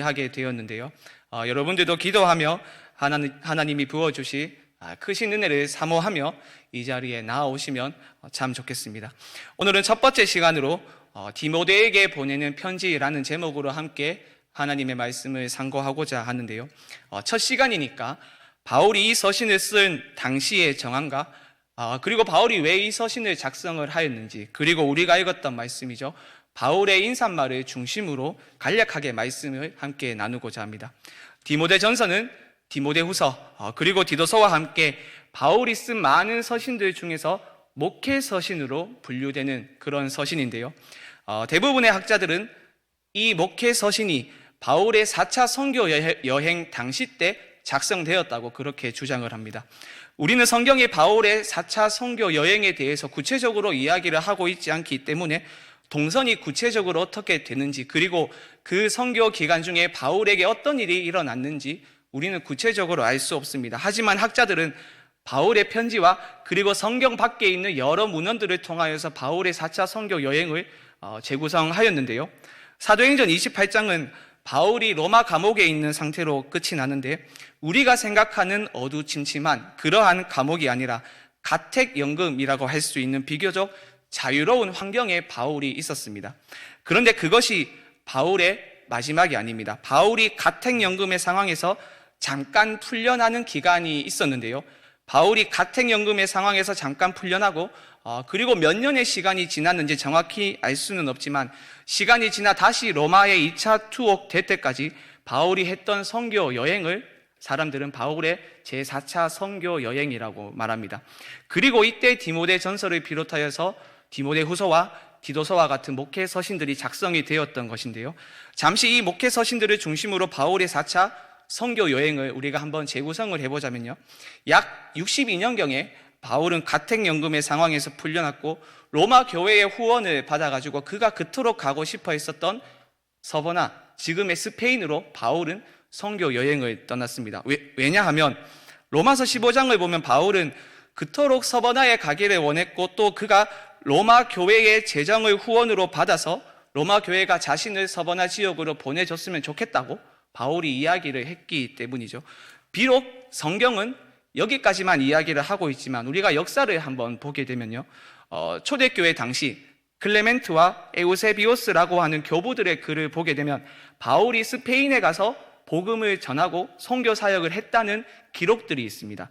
하게 되었는데요. 여러분들도 기도하며 하나님이 부어주시 크신 은혜를 사모하며 이 자리에 나아오시면 참 좋겠습니다. 오늘은 첫 번째 시간으로 디모데에게 보내는 편지라는 제목으로 함께 하나님의 말씀을 상고하고자 하는데요. 첫 시간이니까 바울이 이 서신을 쓴 당시의 정황과 그리고 바울이 왜 이 서신을 작성을 하였는지, 그리고 우리가 읽었던 말씀이죠. 바울의 인사말을 중심으로 간략하게 말씀을 함께 나누고자 합니다. 디모데 전서는 디모데 후서 그리고 디도서와 함께 바울이 쓴 많은 서신들 중에서 목회 서신으로 분류되는 그런 서신인데요. 대부분의 학자들은 이 목회 서신이 바울의 4차 선교 여행 당시 때 작성되었다고 그렇게 주장을 합니다. 우리는 성경에 바울의 4차 선교 여행에 대해서 구체적으로 이야기를 하고 있지 않기 때문에 동선이 구체적으로 어떻게 되는지, 그리고 그 선교 기간 중에 바울에게 어떤 일이 일어났는지 우리는 구체적으로 알 수 없습니다. 하지만 학자들은 바울의 편지와 그리고 성경 밖에 있는 여러 문헌들을 통하여서 바울의 4차 선교 여행을 재구성하였는데요. 사도행전 28장은 바울이 로마 감옥에 있는 상태로 끝이 나는데, 우리가 생각하는 어두침침한 그러한 감옥이 아니라 가택연금이라고 할 수 있는 비교적 자유로운 환경에 바울이 있었습니다. 그런데 그것이 바울의 마지막이 아닙니다. 바울이 가택연금의 상황에서 잠깐 풀려나는 기간이 있었는데요. 바울이 가택연금의 상황에서 잠깐 풀려나고 그리고 몇 년의 시간이 지났는지 정확히 알 수는 없지만, 시간이 지나 다시 로마에 2차 투옥될 때까지 바울이 했던 선교 여행을 사람들은 바울의 제4차 선교 여행이라고 말합니다. 그리고 이때 디모데 전서를 비롯하여서 디모데 후서와 디도서와 같은 목회 서신들이 작성이 되었던 것인데요. 잠시 이 목회 서신들을 중심으로 바울의 4차 선교 여행을 우리가 한번 재구성을 해보자면요. 약 62년경에 바울은 가택연금의 상황에서 풀려났고 로마 교회의 후원을 받아가지고 그가 그토록 가고 싶어 했었던 서버나, 지금의 스페인으로 바울은 선교 여행을 떠났습니다. 왜냐하면 로마서 15장을 보면 바울은 그토록 서버나에 가기를 원했고, 또 그가 로마 교회의 재정을 후원으로 받아서 로마 교회가 자신을 서버나 지역으로 보내줬으면 좋겠다고 바울이 이야기를 했기 때문이죠. 비록 성경은 여기까지만 이야기를 하고 있지만 우리가 역사를 한번 보게 되면요, 초대교회 당시 클레멘트와 에우세비오스라고 하는 교부들의 글을 보게 되면 바울이 스페인에 가서 복음을 전하고 선교 사역을 했다는 기록들이 있습니다.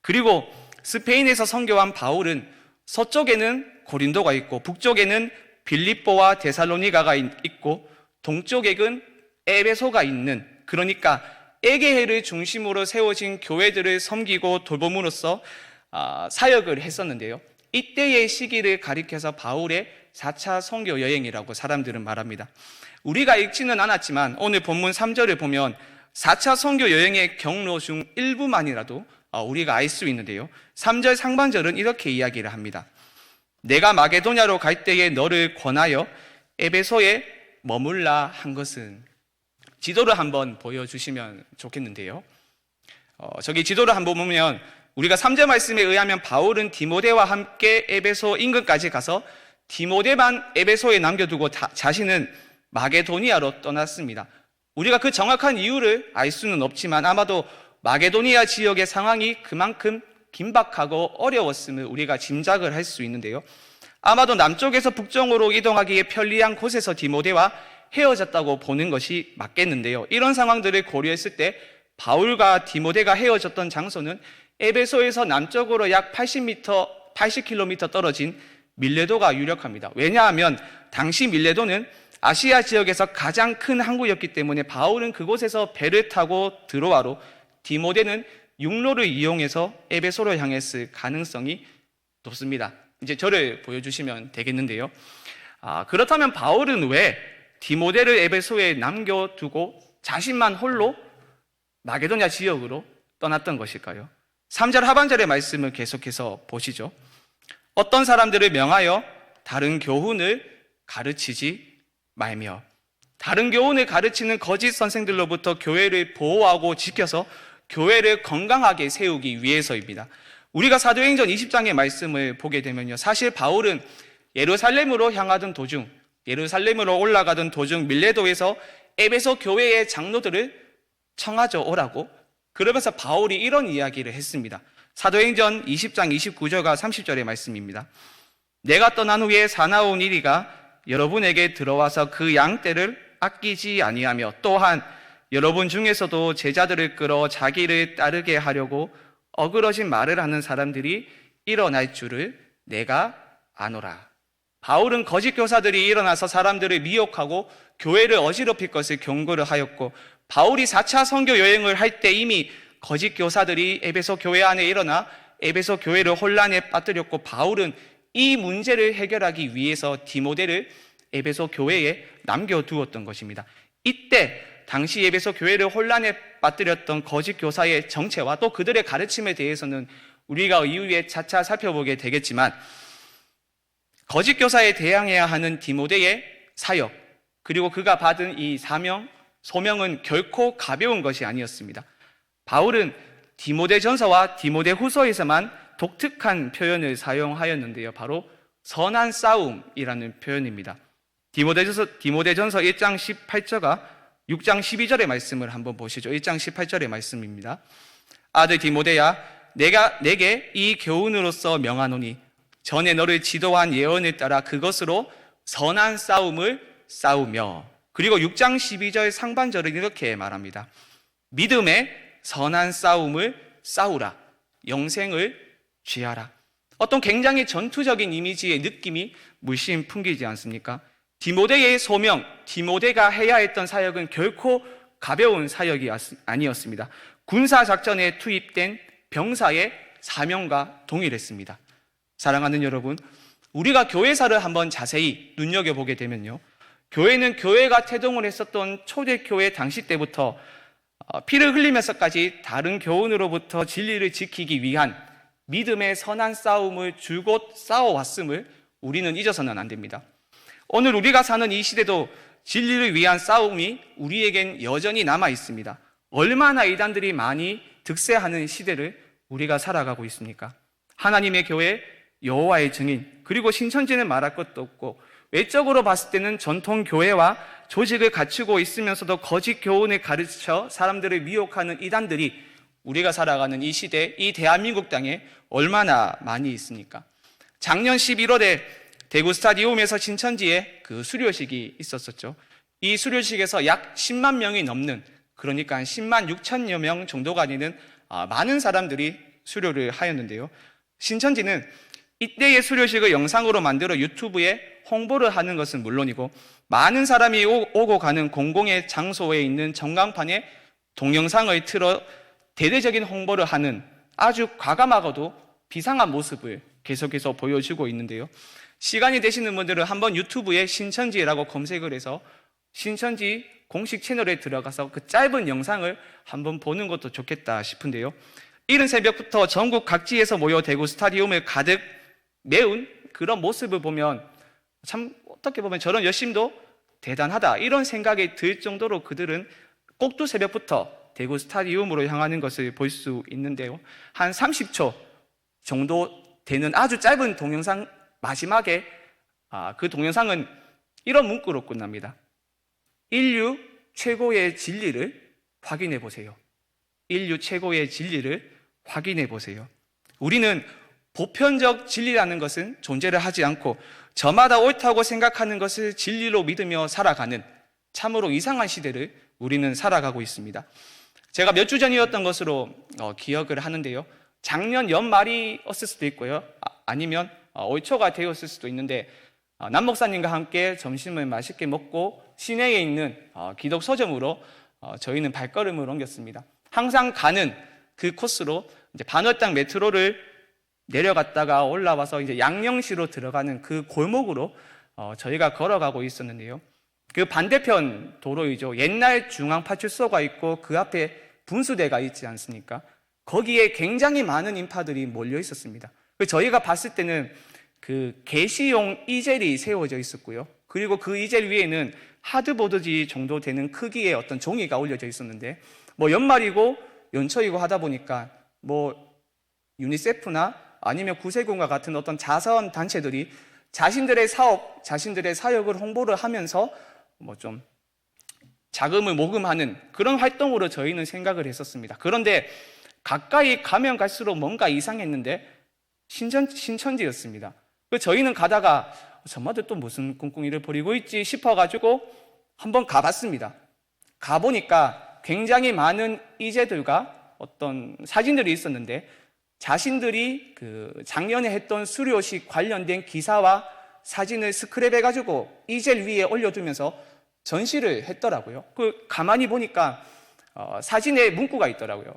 그리고 스페인에서 선교한 바울은 서쪽에는 고린도가 있고 북쪽에는 빌립보와 데살로니가가 있고 동쪽에는 에베소가 있는, 그러니까 에게해를 중심으로 세워진 교회들을 섬기고 돌봄으로써 사역을 했었는데요. 이때의 시기를 가리켜서 바울의 4차 선교 여행이라고 사람들은 말합니다. 우리가 읽지는 않았지만 오늘 본문 3절을 보면 4차 선교 여행의 경로 중 일부만이라도 우리가 알 수 있는데요. 3절 상반절은 이렇게 이야기를 합니다. 내가 마게도냐로 갈 때에 너를 권하여 에베소에 머물라 한 것은. 지도를 한번 보여주시면 좋겠는데요. 저기 지도를 한번 보면 우리가 3절 말씀에 의하면 바울은 디모데와 함께 에베소 인근까지 가서 디모데만 에베소에 남겨두고 자신은 마게도니아로 떠났습니다. 우리가 그 정확한 이유를 알 수는 없지만 아마도 마게도니아 지역의 상황이 그만큼 긴박하고 어려웠음을 우리가 짐작을 할 수 있는데요. 아마도 남쪽에서 북쪽으로 이동하기에 편리한 곳에서 디모데와 헤어졌다고 보는 것이 맞겠는데요. 이런 상황들을 고려했을 때 바울과 디모데가 헤어졌던 장소는 에베소에서 남쪽으로 약 80km 떨어진 밀레도가 유력합니다. 왜냐하면 당시 밀레도는 아시아 지역에서 가장 큰 항구였기 때문에 바울은 그곳에서 배를 타고 드로아로, 디모데는 육로를 이용해서 에베소로 향했을 가능성이 높습니다. 이제 저를 보여주시면 되겠는데요. 그렇다면 바울은 왜 디모데를 에베소에 남겨두고 자신만 홀로 마게도냐 지역으로 떠났던 것일까요? 3절 하반절의 말씀을 계속해서 보시죠. 어떤 사람들을 명하여 다른 교훈을 가르치지 말며. 다른 교훈을 가르치는 거짓 선생들로부터 교회를 보호하고 지켜서 교회를 건강하게 세우기 위해서입니다. 우리가 사도행전 20장의 말씀을 보게 되면요, 사실 바울은 예루살렘으로 향하던 도중, 예루살렘으로 올라가던 도중 밀레도에서 에베소 교회의 장로들을 청하죠, 오라고. 그러면서 바울이 이런 이야기를 했습니다. 사도행전 20장 29절과 30절의 말씀입니다. 내가 떠난 후에 사나운 이리가 여러분에게 들어와서 그 양떼를 아끼지 아니하며 또한 여러분 중에서도 제자들을 끌어 자기를 따르게 하려고 어그러진 말을 하는 사람들이 일어날 줄을 내가 아노라. 바울은 거짓 교사들이 일어나서 사람들을 미혹하고 교회를 어지럽힐 것을 경고를 하였고, 바울이 4차 선교 여행을 할 때 이미 거짓 교사들이 에베소 교회 안에 일어나 에베소 교회를 혼란에 빠뜨렸고, 바울은 이 문제를 해결하기 위해서 디모데를 에베소 교회에 남겨두었던 것입니다. 이때 당시 에베소 교회를 혼란에 빠뜨렸던 거짓 교사의 정체와 또 그들의 가르침에 대해서는 우리가 이후에 차차 살펴보게 되겠지만, 거짓 교사에 대항해야 하는 디모데의 사역, 그리고 그가 받은 이 사명, 소명은 결코 가벼운 것이 아니었습니다. 바울은 디모데전서와 디모데후서에서만 독특한 표현을 사용하였는데요, 바로 선한 싸움이라는 표현입니다. 디모데전서 1장 18절과 6장 12절의 말씀을 한번 보시죠. 1장 18절의 말씀입니다. 아들 디모데야, 내가 내게 이 교훈으로서 명하노니 전에 너를 지도한 예언을 따라 그것으로 선한 싸움을 싸우며, 그리고 6장 12절 상반절은 이렇게 말합니다. 믿음의 선한 싸움을 싸우라. 영생을 취하라. 어떤 굉장히 전투적인 이미지의 느낌이 물씬 풍기지 않습니까? 디모데의 소명, 디모데가 해야 했던 사역은 결코 가벼운 사역이 아니었습니다. 군사작전에 투입된 병사의 사명과 동일했습니다. 사랑하는 여러분, 우리가 교회사를 한번 자세히 눈여겨보게 되면요, 교회는 교회가 태동을 했었던 초대교회 당시 때부터 피를 흘리면서까지 다른 교훈으로부터 진리를 지키기 위한 믿음의 선한 싸움을 줄곧 싸워왔음을 우리는 잊어서는 안 됩니다. 오늘 우리가 사는 이 시대도 진리를 위한 싸움이 우리에겐 여전히 남아 있습니다. 얼마나 이단들이 많이 득세하는 시대를 우리가 살아가고 있습니까? 하나님의 교회, 여호와의 증인, 그리고 신천지는 말할 것도 없고, 외적으로 봤을 때는 전통 교회와 조직을 갖추고 있으면서도 거짓 교훈을 가르쳐 사람들을 미혹하는 이단들이 우리가 살아가는 이 시대, 이 대한민국 땅에 얼마나 많이 있습니까? 작년 11월에 대구 스타디움에서 신천지에 그 수료식이 있었었죠. 이 수료식에서 약 10만 명이 넘는, 그러니까 한 10만 6천여 명 정도가 되는 많은 사람들이 수료를 하였는데요. 신천지는 이때의 수료식을 영상으로 만들어 유튜브에 홍보를 하는 것은 물론이고, 많은 사람이 오고 가는 공공의 장소에 있는 전광판에 동영상을 틀어 대대적인 홍보를 하는 아주 과감하고도 비상한 모습을 계속해서 보여주고 있는데요. 시간이 되시는 분들은 한번 유튜브에 신천지라고 검색을 해서 신천지 공식 채널에 들어가서 그 짧은 영상을 한번 보는 것도 좋겠다 싶은데요. 이른 새벽부터 전국 각지에서 모여 대구 스타디움을 가득 메운 그런 모습을 보면 참 어떻게 보면 저런 열심도 대단하다, 이런 생각이 들 정도로 그들은 꼭두 새벽부터 대구 스타디움으로 향하는 것을 볼 수 있는데요. 한 30초 정도 되는 아주 짧은 동영상 마지막에 그 동영상은 이런 문구로 끝납니다. 인류 최고의 진리를 확인해 보세요. 인류 최고의 진리를 확인해 보세요. 우리는 보편적 진리라는 것은 존재를 하지 않고 저마다 옳다고 생각하는 것을 진리로 믿으며 살아가는 참으로 이상한 시대를 우리는 살아가고 있습니다. 제가 몇 주 전이었던 것으로 기억을 하는데요. 작년 연말이었을 수도 있고요. 아니면 올 초가 되었을 수도 있는데, 남 목사님과 함께 점심을 맛있게 먹고 시내에 있는 기독 서점으로 저희는 발걸음을 옮겼습니다. 항상 가는 그 코스로 이제 반월당 메트로를 내려갔다가 올라와서 이제 양령시로 들어가는 그 골목으로 저희가 걸어가고 있었는데요. 그 반대편 도로이죠. 옛날 중앙파출소가 있고 그 앞에 분수대가 있지 않습니까? 거기에 굉장히 많은 인파들이 몰려 있었습니다. 저희가 봤을 때는 그 게시용 이젤이 세워져 있었고요. 그리고 그 이젤 위에는 하드보드지 정도 되는 크기의 어떤 종이가 올려져 있었는데, 뭐 연말이고 연초이고 하다 보니까 뭐 유니세프나 아니면 구세군과 같은 어떤 자선 단체들이 자신들의 사업, 자신들의 사역을 홍보를 하면서 뭐 좀 자금을 모금하는 그런 활동으로 저희는 생각을 했었습니다. 그런데 가까이 가면 갈수록 뭔가 이상했는데 신천지였습니다. 저희는 가다가 저마다 또 무슨 꿍꿍이를 벌이고 있지 싶어가지고 한번 가봤습니다. 가보니까 굉장히 많은 이재들과 어떤 사진들이 있었는데 자신들이 작년에 했던 수료식 관련된 기사와 사진을 스크랩해가지고 이젤 위에 올려두면서 전시를 했더라고요. 가만히 보니까 사진에 문구가 있더라고요.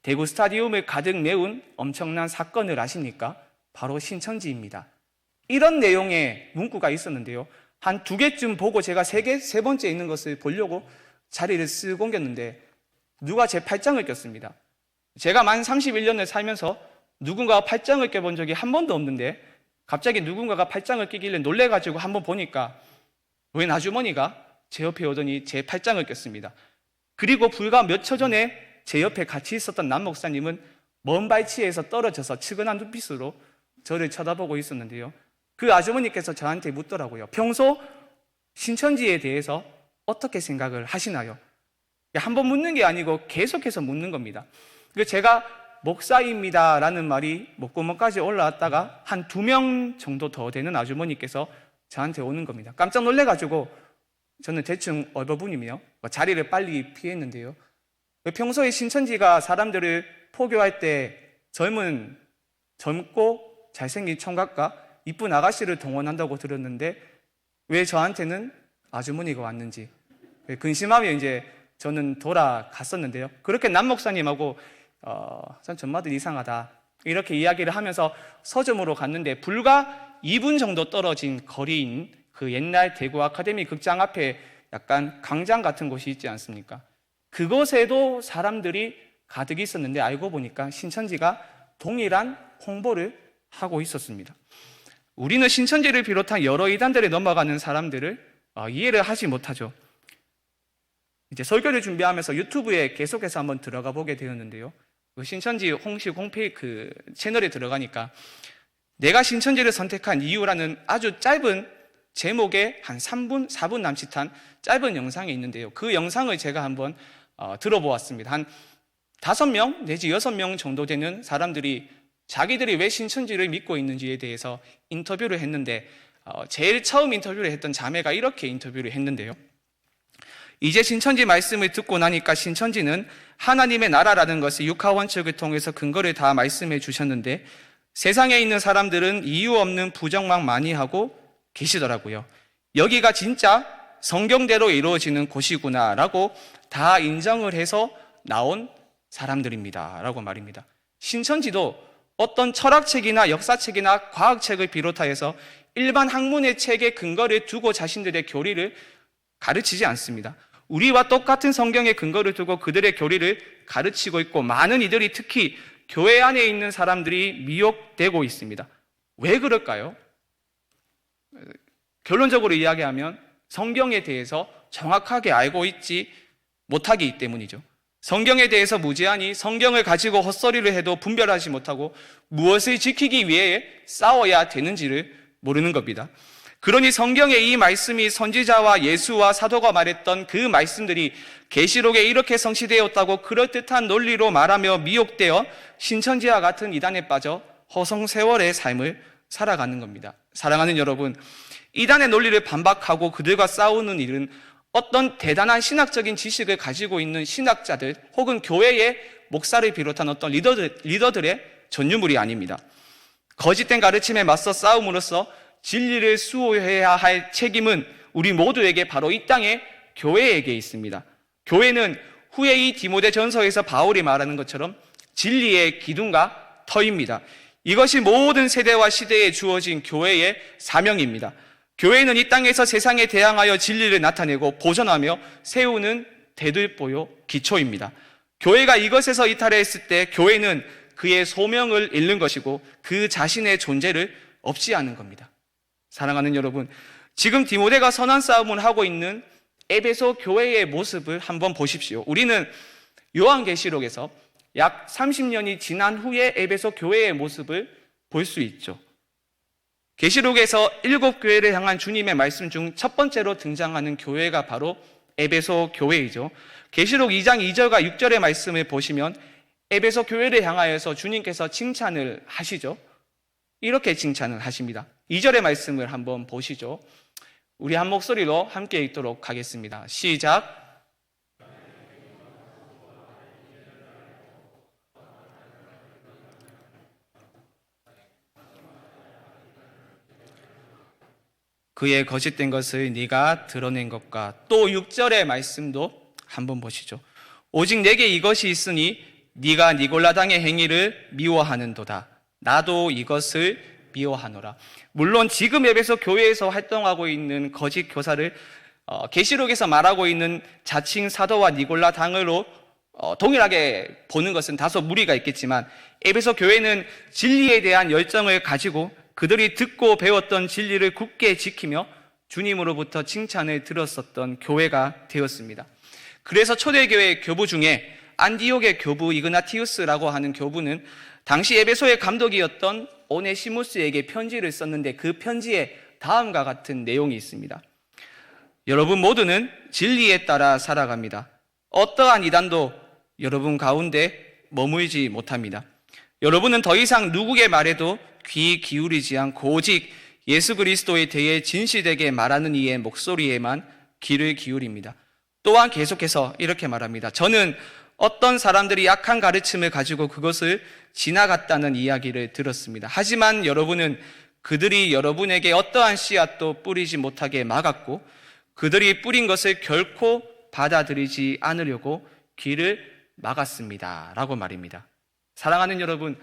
대구 스타디움을 가득 메운 엄청난 사건을 아십니까? 바로 신천지입니다. 이런 내용의 문구가 있었는데요. 한 2개쯤 보고 제가 세 번째 있는 것을 보려고 자리를 쓱 옮겼는데 누가 제 팔짱을 꼈습니다. 제가 만 31년을 살면서 누군가가 팔짱을 껴본 적이 한 번도 없는데 갑자기 누군가가 팔짱을 끼길래 놀래가지고 한번 보니까 웬 아주머니가 제 옆에 오더니 제 팔짱을 꼈습니다. 그리고 불과 몇 초 전에 제 옆에 같이 있었던 남 목사님은 먼 발치에서 떨어져서 측은한 눈빛으로 저를 쳐다보고 있었는데요. 그 아주머니께서 저한테 묻더라고요. 평소 신천지에 대해서 어떻게 생각을 하시나요? 한 번 묻는 게 아니고 계속해서 묻는 겁니다. 제가 목사입니다 라는 말이 목구멍까지 올라왔다가 한 2명 정도 더 되는 아주머니께서 저한테 오는 겁니다. 깜짝 놀래가지고 저는 대충 얼버무리며 자리를 빨리 피했는데요. 평소에 신천지가 사람들을 포교할 때 젊고 잘생긴 총각과 이쁜 아가씨를 동원한다고 들었는데 왜 저한테는 아주머니가 왔는지 근심하며 이제 저는 돌아갔었는데요. 그렇게 남 목사님하고 전 전마들 이상하다 이렇게 이야기를 하면서 서점으로 갔는데 불과 2분 정도 떨어진 거리인 그 옛날 대구 아카데미 극장 앞에 약간 광장 같은 곳이 있지 않습니까? 그곳에도 사람들이 가득 있었는데 알고 보니까 신천지가 동일한 홍보를 하고 있었습니다. 우리는 신천지를 비롯한 여러 이단들에 넘어가는 사람들을 이해를 하지 못하죠. 이제 설교를 준비하면서 유튜브에 계속해서 한번 들어가 보게 되었는데요. 신천지 홍식 홈페이지 채널에 들어가니까 내가 신천지를 선택한 이유라는 아주 짧은 제목의 한 3분, 4분 남짓한 짧은 영상이 있는데요. 그 영상을 제가 한번 들어보았습니다. 한 5명 내지 6명 정도 되는 사람들이 자기들이 왜 신천지를 믿고 있는지에 대해서 인터뷰를 했는데 제일 처음 인터뷰를 했던 자매가 이렇게 인터뷰를 했는데요. 이제 신천지 말씀을 듣고 나니까 신천지는 하나님의 나라라는 것을 육하원칙을 통해서 근거를 다 말씀해 주셨는데 세상에 있는 사람들은 이유 없는 부정만 많이 하고 계시더라고요. 여기가 진짜 성경대로 이루어지는 곳이구나 라고 다 인정을 해서 나온 사람들입니다 라고 말입니다. 신천지도 어떤 철학책이나 역사책이나 과학책을 비롯하여서 일반 학문의 책에 근거를 두고 자신들의 교리를 가르치지 않습니다. 우리와 똑같은 성경의 근거를 두고 그들의 교리를 가르치고 있고 많은 이들이 특히 교회 안에 있는 사람들이 미혹되고 있습니다. 왜 그럴까요? 결론적으로 이야기하면 성경에 대해서 정확하게 알고 있지 못하기 때문이죠. 성경에 대해서 무지하니 성경을 가지고 헛소리를 해도 분별하지 못하고 무엇을 지키기 위해 싸워야 되는지를 모르는 겁니다. 그러니 성경의 이 말씀이 선지자와 예수와 사도가 말했던 그 말씀들이 계시록에 이렇게 성취되었다고 그럴듯한 논리로 말하며 미혹되어 신천지와 같은 이단에 빠져 허송세월의 삶을 살아가는 겁니다. 사랑하는 여러분, 이단의 논리를 반박하고 그들과 싸우는 일은 어떤 대단한 신학적인 지식을 가지고 있는 신학자들 혹은 교회의 목사를 비롯한 어떤 리더들의 전유물이 아닙니다. 거짓된 가르침에 맞서 싸움으로써 진리를 수호해야 할 책임은 우리 모두에게 바로 이 땅의 교회에게 있습니다. 교회는 후에 이 디모데 전서에서 바울이 말하는 것처럼 진리의 기둥과 터입니다. 이것이 모든 세대와 시대에 주어진 교회의 사명입니다. 교회는 이 땅에서 세상에 대항하여 진리를 나타내고 보존하며 세우는 대들보요 기초입니다. 교회가 이것에서 이탈했을 때 교회는 그의 소명을 잃는 것이고 그 자신의 존재를 없이 하는 겁니다. 사랑하는 여러분, 지금 디모데가 선한 싸움을 하고 있는 에베소 교회의 모습을 한번 보십시오. 우리는 요한계시록에서 약 30년이 지난 후에 에베소 교회의 모습을 볼 수 있죠. 계시록에서 7 교회를 향한 주님의 말씀 중 첫 번째로 등장하는 교회가 바로 에베소 교회이죠. 계시록 2장 2절과 6절의 말씀을 보시면 에베소 교회를 향하여서 주님께서 칭찬을 하시죠. 이렇게 칭찬을 하십니다. 2절의 말씀을 한번 보시죠. 우리 한 목소리로 함께 읽도록 하겠습니다. 시작. 그의 거짓된 것을 네가 드러낸 것과, 또 6절의 말씀도 한번 보시죠. 오직 내게 이것이 있으니 네가 니골라당의 행위를 미워하는도다. 나도 이것을 미워하노라. 물론 지금 에베소 교회에서 활동하고 있는 거짓 교사를 계시록에서 말하고 있는 자칭 사도와 니골라 당으로 동일하게 보는 것은 다소 무리가 있겠지만, 에베소 교회는 진리에 대한 열정을 가지고 그들이 듣고 배웠던 진리를 굳게 지키며 주님으로부터 칭찬을 들었었던 교회가 되었습니다. 그래서 초대교회 교부 중에 안디옥의 교부 이그나티우스라고 하는 교부는 당시 에베소의 감독이었던 오네시무스에게 편지를 썼는데, 그 편지에 다음과 같은 내용이 있습니다. 여러분 모두는 진리에 따라 살아갑니다. 어떠한 이단도 여러분 가운데 머물지 못합니다. 여러분은 더 이상 누구의 말에도 귀 기울이지 않고 오직 예수 그리스도에 대해 진실되게 말하는 이의 목소리에만 귀를 기울입니다. 또한 계속해서 이렇게 말합니다. 저는 어떤 사람들이 약한 가르침을 가지고 그것을 지나갔다는 이야기를 들었습니다. 하지만 여러분은 그들이 여러분에게 어떠한 씨앗도 뿌리지 못하게 막았고, 그들이 뿌린 것을 결코 받아들이지 않으려고 귀를 막았습니다. 라고 말입니다. 사랑하는 여러분,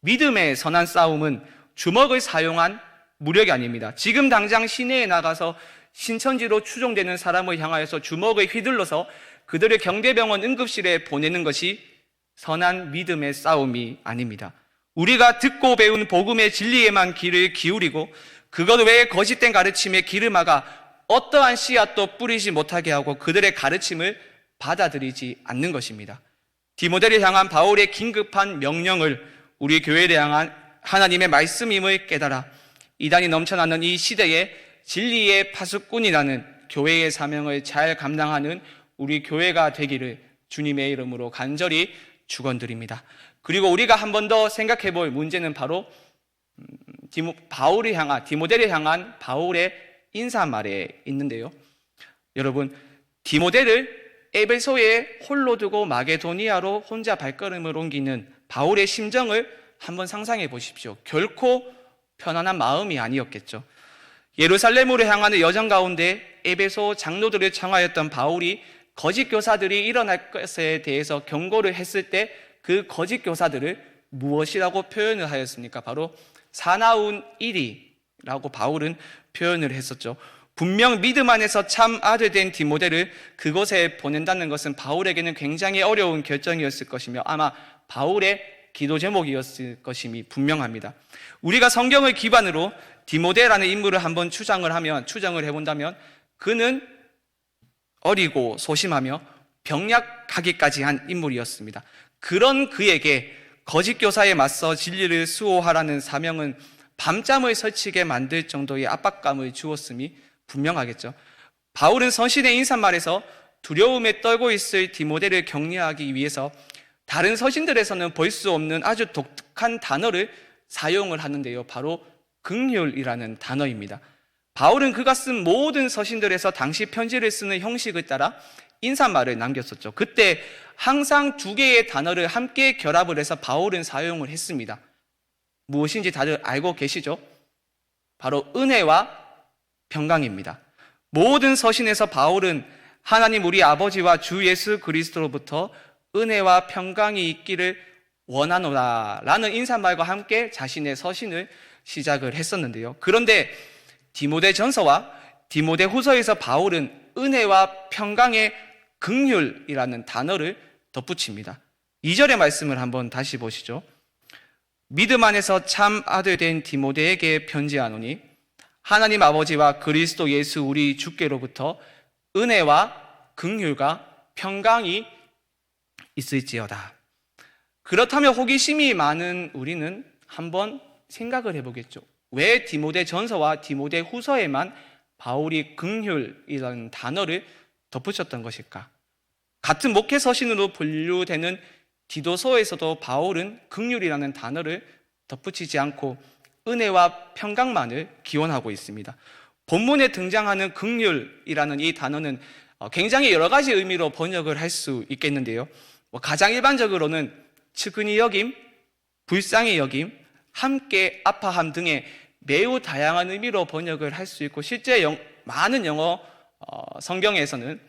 믿음의 선한 싸움은 주먹을 사용한 무력이 아닙니다. 지금 당장 시내에 나가서 신천지로 추종되는 사람을 향하여서 주먹을 휘둘러서 그들을 경대병원 응급실에 보내는 것이 선한 믿음의 싸움이 아닙니다. 우리가 듣고 배운 복음의 진리에만 귀를 기울이고 그것 외에 거짓된 가르침에 귀를 막아 어떠한 씨앗도 뿌리지 못하게 하고 그들의 가르침을 받아들이지 않는 것입니다. 디모데를 향한 바울의 긴급한 명령을 우리 교회를 향한 하나님의 말씀임을 깨달아 이단이 넘쳐나는 이 시대에 진리의 파수꾼이라는 교회의 사명을 잘 감당하는 우리 교회가 되기를 주님의 이름으로 간절히 축원드립니다. 그리고 우리가 한 번 더 생각해 볼 문제는 바로 디모데를 향한 바울의 인사말에 있는데요. 여러분, 디모데를 에베소에 홀로 두고 마게도니아로 혼자 발걸음을 옮기는 바울의 심정을 한번 상상해 보십시오. 결코 편안한 마음이 아니었겠죠. 예루살렘으로 향하는 여정 가운데 에베소 장로들을 청하였던 바울이 거짓 교사들이 일어날 것에 대해서 경고를 했을 때 그 거짓 교사들을 무엇이라고 표현을 하였습니까? 바로 사나운 이리라고 바울은 표현을 했었죠. 분명 믿음 안에서 참 아들 된 디모데를 그곳에 보낸다는 것은 바울에게는 굉장히 어려운 결정이었을 것이며 아마 바울의 기도 제목이었을 것임이 분명합니다. 우리가 성경을 기반으로 디모데라는 인물을 한번 추정을 해본다면 그는 어리고 소심하며 병약하기까지 한 인물이었습니다. 그런 그에게 거짓 교사에 맞서 진리를 수호하라는 사명은 밤잠을 설치게 만들 정도의 압박감을 주었음이 분명하겠죠. 바울은 서신의 인사말에서 두려움에 떨고 있을 디모데를 격려하기 위해서 다른 서신들에서는 볼 수 없는 아주 독특한 단어를 사용을 하는데요. 바로 긍휼이라는 단어입니다. 바울은 그가 쓴 모든 서신들에서 당시 편지를 쓰는 형식을 따라 인사말을 남겼었죠. 그때 항상 두 개의 단어를 함께 결합을 해서 바울은 사용을 했습니다. 무엇인지 다들 알고 계시죠? 바로 은혜와 평강입니다. 모든 서신에서 바울은 하나님 우리 아버지와 주 예수 그리스도로부터 은혜와 평강이 있기를 원하노라 라는 인사말과 함께 자신의 서신을 시작을 했었는데요. 그런데 디모데 전서와 디모데 후서에서 바울은 은혜와 평강의 긍휼이라는 단어를 덧붙입니다. 2절의 말씀을 한번 다시 보시죠. 믿음 안에서 참 아들 된 디모데에게 편지하노니 하나님 아버지와 그리스도 예수 우리 주께로부터 은혜와 긍휼과 평강이 있을지어다. 그렇다면 호기심이 많은 우리는 한번 생각을 해보겠죠. 왜 디모데 전서와 디모데 후서에만 바울이 긍휼이라는 단어를 덧붙였던 것일까? 같은 목회 서신으로 분류되는 디도서에서도 바울은 긍휼이라는 단어를 덧붙이지 않고 은혜와 평강만을 기원하고 있습니다. 본문에 등장하는 긍휼이라는 이 단어는 굉장히 여러 가지 의미로 번역을 할 수 있겠는데요. 가장 일반적으로는 측은히 여김, 불쌍히 여김, 함께 아파함 등의 매우 다양한 의미로 번역을 할 수 있고, 실제 많은 영어 성경에서는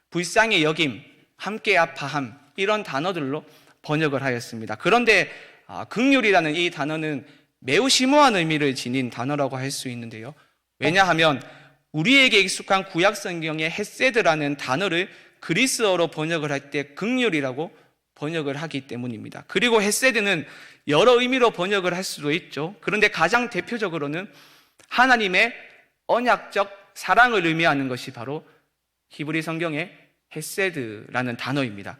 불쌍히 여김, 함께 아파함 이런 단어들로 번역을 하였습니다. 그런데 긍휼이라는 이 단어는 매우 심오한 의미를 지닌 단어라고 할 수 있는데요. 왜냐하면 우리에게 익숙한 구약 성경의 헤세드라는 단어를 그리스어로 번역을 할 때 긍휼이라고 번역을 하기 때문입니다. 그리고 헤세드는 여러 의미로 번역을 할 수도 있죠. 그런데 가장 대표적으로는 하나님의 언약적 사랑을 의미하는 것이 바로 히브리 성경의 헤세드라는 단어입니다.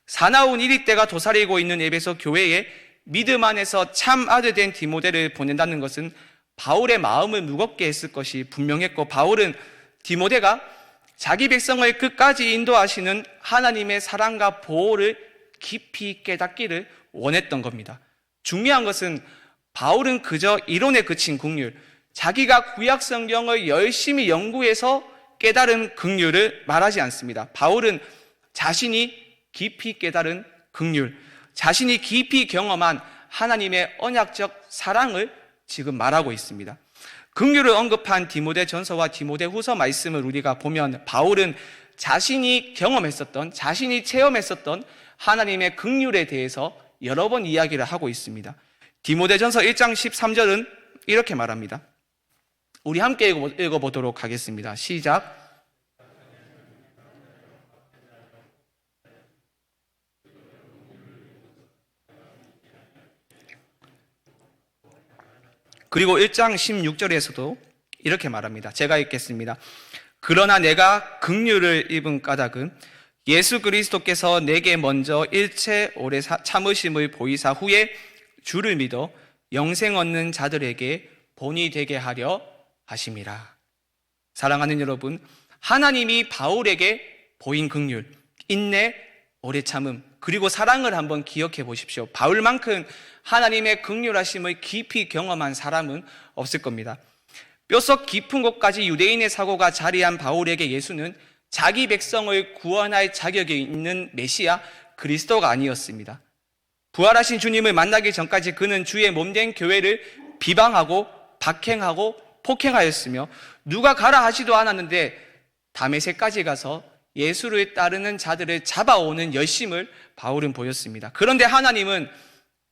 사나운 이리 때가 도사리고 있는 에베소 교회에 믿음 안에서 참 아들 된 디모데를 보낸다는 것은 바울의 마음을 무겁게 했을 것이 분명했고, 바울은 디모데가 자기 백성을 끝까지 인도하시는 하나님의 사랑과 보호를 깊이 깨닫기를 원했던 겁니다. 중요한 것은 바울은 그저 이론에 그친 긍휼, 자기가 구약 성경을 열심히 연구해서 깨달은 긍휼을 말하지 않습니다. 바울은 자신이 깊이 깨달은 긍휼, 자신이 깊이 경험한 하나님의 언약적 사랑을 지금 말하고 있습니다. 긍휼을 언급한 디모데 전서와 디모데 후서 말씀을 우리가 보면 바울은 자신이 경험했었던, 자신이 체험했었던 하나님의 긍휼에 대해서 여러 번 이야기를 하고 있습니다. 디모데 전서 1장 13절은 이렇게 말합니다. 우리 함께 읽어보도록 하겠습니다. 시작. 그리고 1장 16절에서도 이렇게 말합니다. 제가 읽겠습니다. 그러나 내가 긍휼을 입은 까닭은 예수 그리스도께서 내게 먼저 일체 오래 참으심을 보이사 후에 주를 믿어 영생 얻는 자들에게 본이 되게 하려 하심이라. 사랑하는 여러분, 하나님이 바울에게 보인 긍휼, 인내, 오래 참음, 그리고 사랑을 한번 기억해 보십시오. 바울만큼 하나님의 긍휼하심을 깊이 경험한 사람은 없을 겁니다. 뼛속 깊은 곳까지 유대인의 사고가 자리한 바울에게 예수는 자기 백성을 구원할 자격이 있는 메시아 그리스도가 아니었습니다. 부활하신 주님을 만나기 전까지 그는 주의 몸된 교회를 비방하고 박행하고 폭행하였으며 누가 가라 하지도 않았는데 다메섹까지 가서 예수를 따르는 자들을 잡아오는 열심을 바울은 보였습니다. 그런데 하나님은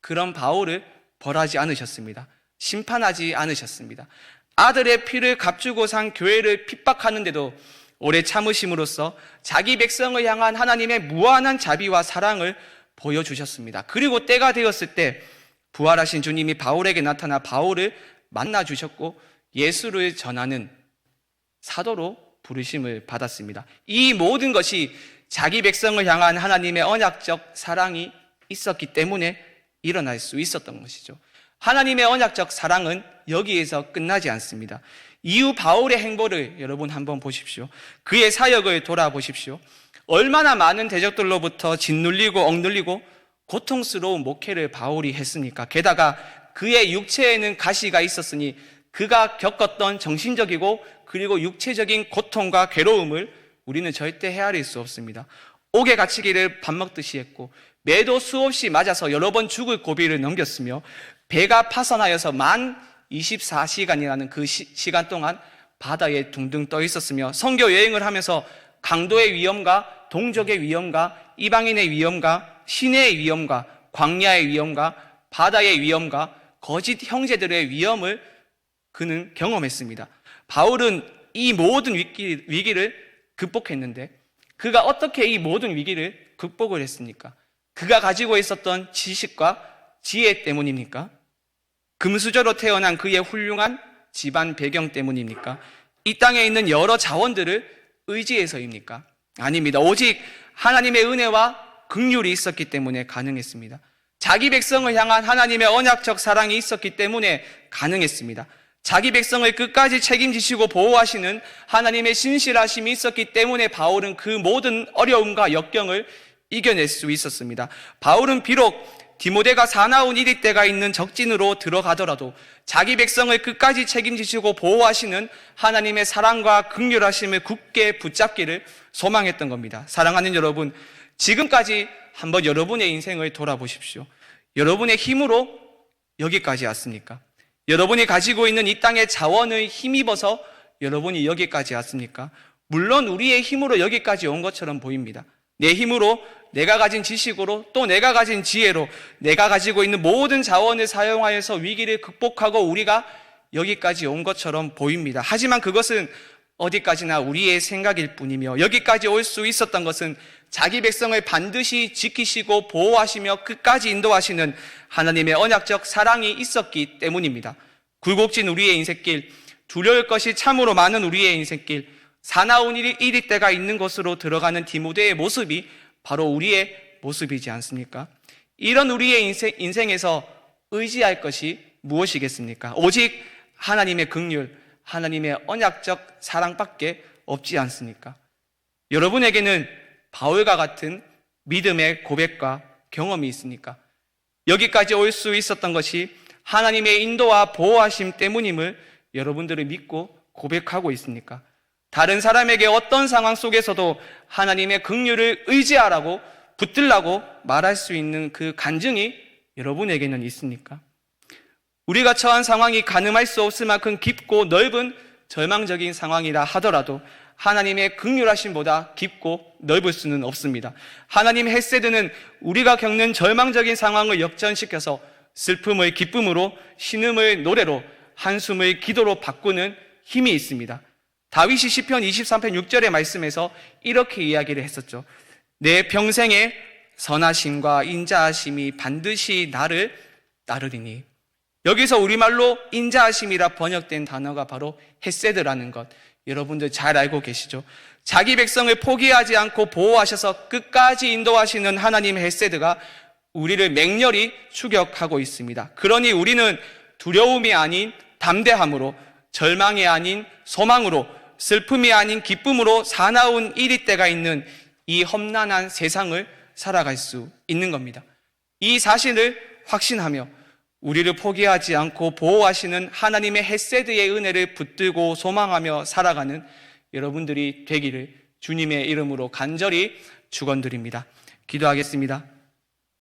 그런 바울을 벌하지 않으셨습니다. 심판하지 않으셨습니다. 아들의 피를 값주고 산 교회를 핍박하는데도 오래 참으심으로써 자기 백성을 향한 하나님의 무한한 자비와 사랑을 보여주셨습니다. 그리고 때가 되었을 때 부활하신 주님이 바울에게 나타나 바울을 만나주셨고 예수를 전하는 사도로 부르심을 받았습니다. 이 모든 것이 자기 백성을 향한 하나님의 언약적 사랑이 있었기 때문에 일어날 수 있었던 것이죠. 하나님의 언약적 사랑은 여기에서 끝나지 않습니다. 이후 바울의 행보를 여러분 한번 보십시오. 그의 사역을 돌아보십시오. 얼마나 많은 대적들로부터 짓눌리고 억눌리고 고통스러운 목회를 바울이 했으니까. 게다가 그의 육체에는 가시가 있었으니 그가 겪었던 정신적이고 그리고 육체적인 고통과 괴로움을 우리는 절대 헤아릴 수 없습니다. 옥에 갇히기를 밥 먹듯이 했고 매도 수없이 맞아서 여러 번 죽을 고비를 넘겼으며 배가 파선하여서 만 24시간이라는 그 시간 동안 바다에 둥둥 떠 있었으며 선교 여행을 하면서 강도의 위험과 동족의 위험과 이방인의 위험과 시내의 위험과 광야의 위험과 바다의 위험과 거짓 형제들의 위험을 그는 경험했습니다. 바울은 이 모든 위기를 극복했는데 그가 어떻게 이 모든 위기를 극복을 했습니까? 그가 가지고 있었던 지식과 지혜 때문입니까? 금수저로 태어난 그의 훌륭한 집안 배경 때문입니까? 이 땅에 있는 여러 자원들을 의지해서입니까? 아닙니다. 오직 하나님의 은혜와 긍휼이 있었기 때문에 가능했습니다. 자기 백성을 향한 하나님의 언약적 사랑이 있었기 때문에 가능했습니다. 자기 백성을 끝까지 책임지시고 보호하시는 하나님의 신실하심이 있었기 때문에 바울은 그 모든 어려움과 역경을 이겨낼 수 있었습니다. 바울은 비록 디모데가 사나운 이리 때가 있는 적진으로 들어가더라도 자기 백성을 끝까지 책임지시고 보호하시는 하나님의 사랑과 긍휼하심을 굳게 붙잡기를 소망했던 겁니다. 사랑하는 여러분, 지금까지 한번 여러분의 인생을 돌아보십시오. 여러분의 힘으로 여기까지 왔습니까? 여러분이 가지고 있는 이 땅의 자원을 힘입어서 여러분이 여기까지 왔습니까? 물론 우리의 힘으로 여기까지 온 것처럼 보입니다. 내 힘으로, 내가 가진 지식으로, 또 내가 가진 지혜로, 내가 가지고 있는 모든 자원을 사용하여서 위기를 극복하고 우리가 여기까지 온 것처럼 보입니다. 하지만 그것은 어디까지나 우리의 생각일 뿐이며, 여기까지 올 수 있었던 것은 자기 백성을 반드시 지키시고 보호하시며 끝까지 인도하시는 하나님의 언약적 사랑이 있었기 때문입니다. 굴곡진 우리의 인생길, 두려울 것이 참으로 많은 우리의 인생길, 사나운 이리 때가 있는 곳으로 들어가는 디모데의 모습이 바로 우리의 모습이지 않습니까? 이런 우리의 인생에서 의지할 것이 무엇이겠습니까? 오직 하나님의 긍휼, 하나님의 언약적 사랑밖에 없지 않습니까? 여러분에게는 바울과 같은 믿음의 고백과 경험이 있습니까? 여기까지 올 수 있었던 것이 하나님의 인도와 보호하심 때문임을 여러분들을 믿고 고백하고 있습니까? 다른 사람에게 어떤 상황 속에서도 하나님의 긍휼을 의지하라고 붙들라고 말할 수 있는 그 간증이 여러분에게는 있습니까? 우리가 처한 상황이 가늠할 수 없을 만큼 깊고 넓은 절망적인 상황이라 하더라도 하나님의 긍휼하심보다 깊고 넓을 수는 없습니다. 하나님의 헤세드는 우리가 겪는 절망적인 상황을 역전시켜서 슬픔을 기쁨으로, 신음을 노래로, 한숨을 기도로 바꾸는 힘이 있습니다. 다윗이 시편 23편 6절의 말씀에서 이렇게 이야기를 했었죠. 내 평생의 선하심과 인자하심이 반드시 나를 따르리니. 여기서 우리말로 인자하심이라 번역된 단어가 바로 헤세드라는 것, 여러분들 잘 알고 계시죠? 자기 백성을 포기하지 않고 보호하셔서 끝까지 인도하시는 하나님의 헤세드가 우리를 맹렬히 추격하고 있습니다. 그러니 우리는 두려움이 아닌 담대함으로, 절망이 아닌 소망으로, 슬픔이 아닌 기쁨으로 사나운 이리 때가 있는 이 험난한 세상을 살아갈 수 있는 겁니다. 이 사실을 확신하며 우리를 포기하지 않고 보호하시는 하나님의 헤세드의 은혜를 붙들고 소망하며 살아가는 여러분들이 되기를 주님의 이름으로 간절히 축원드립니다. 기도하겠습니다.